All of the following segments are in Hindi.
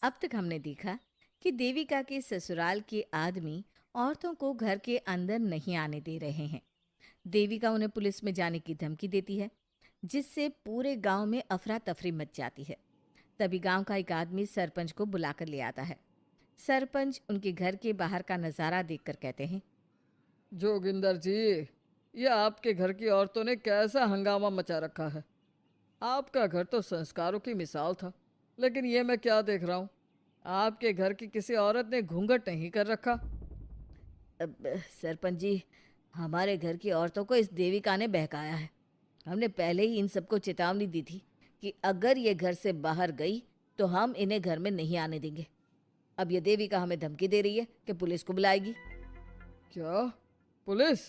अब तक हमने देखा कि देविका के ससुराल के आदमी औरतों को घर के अंदर नहीं आने दे रहे हैं। देविका उन्हें पुलिस में जाने की धमकी देती है, जिससे पूरे गांव में अफरा तफरी मच जाती है। तभी गांव का एक आदमी सरपंच को बुलाकर ले आता है। सरपंच उनके घर के बाहर का नज़ारा देखकर कहते हैं। जोगिंदर जी, ये आपके घर की औरतों ने कैसा हंगामा मचा रखा है। आपका घर तो संस्कारों की मिसाल था, लेकिन ये मैं क्या देख रहा हूँ। आपके घर की किसी औरत ने घूंघट नहीं कर रखा। सरपंच जी, हमारे घर की औरतों को इस देविका ने बहकाया है। हमने पहले ही इन सबको चेतावनी दी थी कि अगर ये घर से बाहर गई तो हम इन्हें घर में नहीं आने देंगे। अब ये देविका हमें धमकी दे रही है कि पुलिस को बुलाएगी। क्या? पुलिस?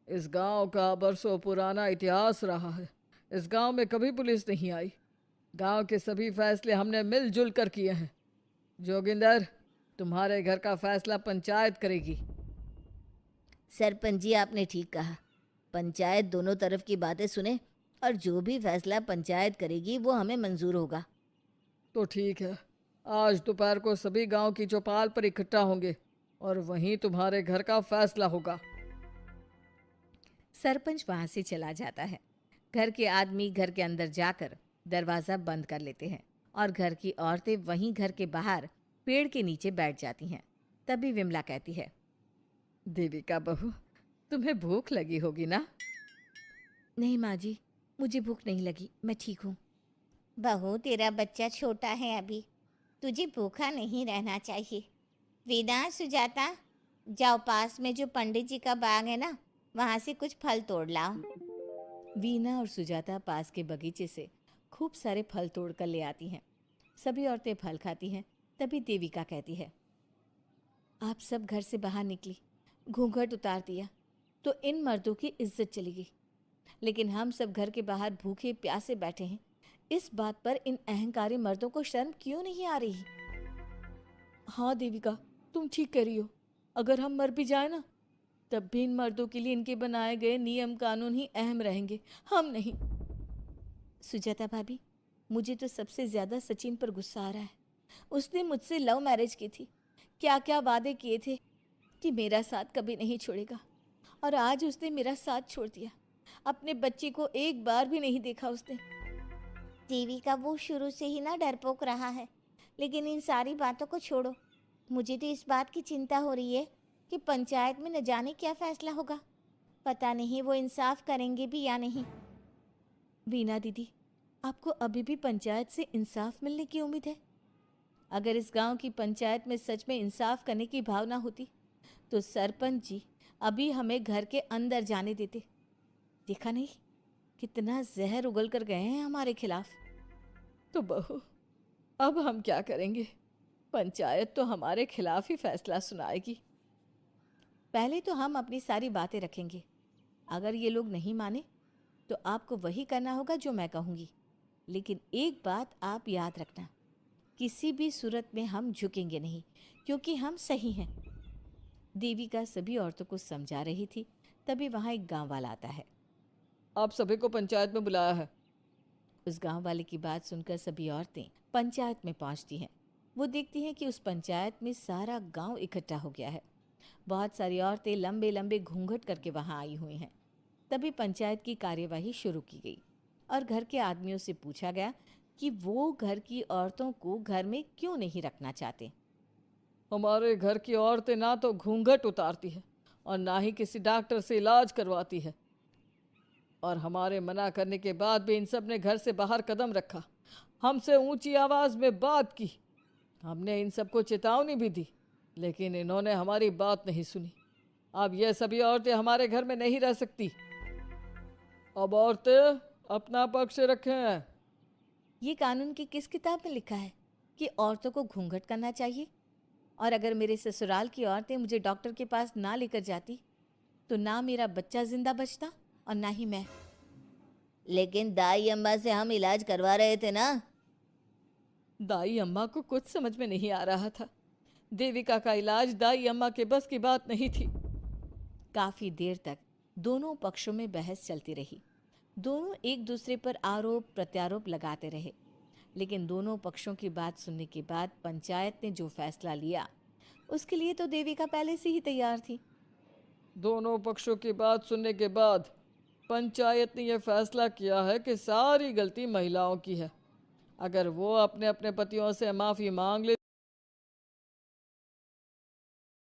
इस गांव का बरसों पुराना इतिहास रहा है। इस गांव में कभी पुलिस नहीं आई। गांव के सभी फैसले हमने मिलजुल कर किए हैं। जोगिंदर, तुम्हारे घर का फैसला पंचायत करेगी। सरपंच जी, आपने ठीक कहा। पंचायत दोनों तरफ की बातें सुने और जो भी फैसला पंचायत करेगी वो हमें मंजूर होगा। तो ठीक है, आज दोपहर को सभी गांव की चौपाल पर इकट्ठा होंगे और वहीं तुम्हारे घर का फैसला होगा। सरपंच वहां से चला जाता है। घर के आदमी घर के अंदर जाकर दरवाज़ा बंद कर लेते हैं और घर की औरतें वहीं घर के बाहर पेड़ के नीचे बैठ जाती हैं। तभी विमला कहती है। देविका बहू, तुम्हें भूख लगी होगी ना? नहीं माँ जी, मुझे भूख नहीं लगी, मैं ठीक हूँ। बहू, तेरा बच्चा छोटा है अभी, तुझे भूखा नहीं रहना चाहिए। वीना, सुजाता, जाओ पास में जो पंडित जी का बाग है ना, वहाँ से कुछ फल तोड़ लाओ। वीना और सुजाता पास के बगीचे से खूब सारे फल तोड़ कर ले आती हैं। सभी औरतें फल खाती हैं। तभी देविका कहती है। आप सब घर से बाहर निकली, घूंघट उतार दिया तो इन मर्दों की इज्जत चली गई, लेकिन हम सब घर के बाहर भूखे प्यासे बैठे हैं। इस बात पर इन अहंकारी मर्दों को शर्म क्यों नहीं आ रही? हाँ देविका, तुम ठीक कह रही हो। अगर हम मर भी जाए ना, तब भी इन मर्दों के लिए इनके बनाए गए नियम कानून ही अहम रहेंगे, हम नहीं। सुजाता भाभी, मुझे तो सबसे ज्यादा सचिन पर गुस्सा आ रहा है। उसने मुझसे लव मैरिज की थी, क्या क्या वादे किए थे कि मेरा साथ कभी नहीं छोड़ेगा, और आज उसने मेरा साथ छोड़ दिया। अपने बच्चे को एक बार भी नहीं देखा उसने। देवी का वो शुरू से ही ना डरपोक रहा है। लेकिन इन सारी बातों को छोड़ो, मुझे तो इस बात की चिंता हो रही है कि पंचायत में न जाने क्या फैसला होगा। पता नहीं वो इंसाफ करेंगे भी या नहीं। बीना दीदी, आपको अभी भी पंचायत से इंसाफ मिलने की उम्मीद है? अगर इस गांव की पंचायत में सच में इंसाफ करने की भावना होती तो सरपंच जी अभी हमें घर के अंदर जाने देते। देखा नहीं कितना जहर उगल कर गए हैं हमारे खिलाफ। तो बहू, अब हम क्या करेंगे? पंचायत तो हमारे खिलाफ ही फैसला सुनाएगी। पहले तो हम अपनी सारी बातें रखेंगे। अगर ये लोग नहीं माने तो आपको वही करना होगा जो मैं कहूँगी। लेकिन एक बात आप याद रखना, किसी भी सूरत में हम झुकेंगे नहीं, क्योंकि हम सही हैं। देविका सभी औरतों को समझा रही थी। तभी वहाँ एक गांव वाला आता है। आप सभी को पंचायत में बुलाया है। उस गांव वाले की बात सुनकर सभी औरतें पंचायत में पहुंचती हैं। वो देखती हैं कि उस पंचायत में सारा गांव इकट्ठा हो गया है। बहुत सारी औरतें लंबे लंबे घूंघट करके वहां आई हुई हैं। तभी पंचायत की कार्यवाही शुरू की गई और घर के आदमियों से पूछा गया कि वो घर की औरतों को घर में क्यों नहीं रखना चाहते। हमारे घर की औरतें ना तो घूंघट उतारती है और ना ही किसी डॉक्टर से इलाज करवाती है, और हमारे मना करने के बाद भी इन सब ने घर से बाहर कदम रखा, हमसे ऊंची आवाज़ में बात की। हमने इन सबको चेतावनी भी दी, लेकिन इन्होंने हमारी बात नहीं सुनी। अब ये सभी औरतें हमारे घर में नहीं रह सकती। अब औरतें अपना पक्ष रखें। ये कानून की किस किताब में लिखा है कि औरतों को घूंघट करना चाहिए? और अगर मेरे ससुराल की औरतें मुझे डॉक्टर के पास ना लेकर जाती तो ना मेरा बच्चा जिंदा बचता और ना ही मैं। लेकिन दाई अम्मा से हम इलाज करवा रहे थे ना। दाई अम्मा को कुछ समझ में नहीं आ रहा था। देविका का इलाज दाई अम्मा के बस की बात नहीं थी। काफी देर तक दोनों पक्षों में बहस चलती रही। दोनों एक दूसरे पर आरोप प्रत्यारोप लगाते रहे। लेकिन दोनों पक्षों की बात सुनने के बाद पंचायत ने जो फैसला लिया उसके लिए तो देविका पहले से ही तैयार थी। दोनों पक्षों की बात सुनने के बाद पंचायत ने यह फैसला किया है कि सारी गलती महिलाओं की है। अगर वो अपने अपने पतियों से माफ़ी मांग ले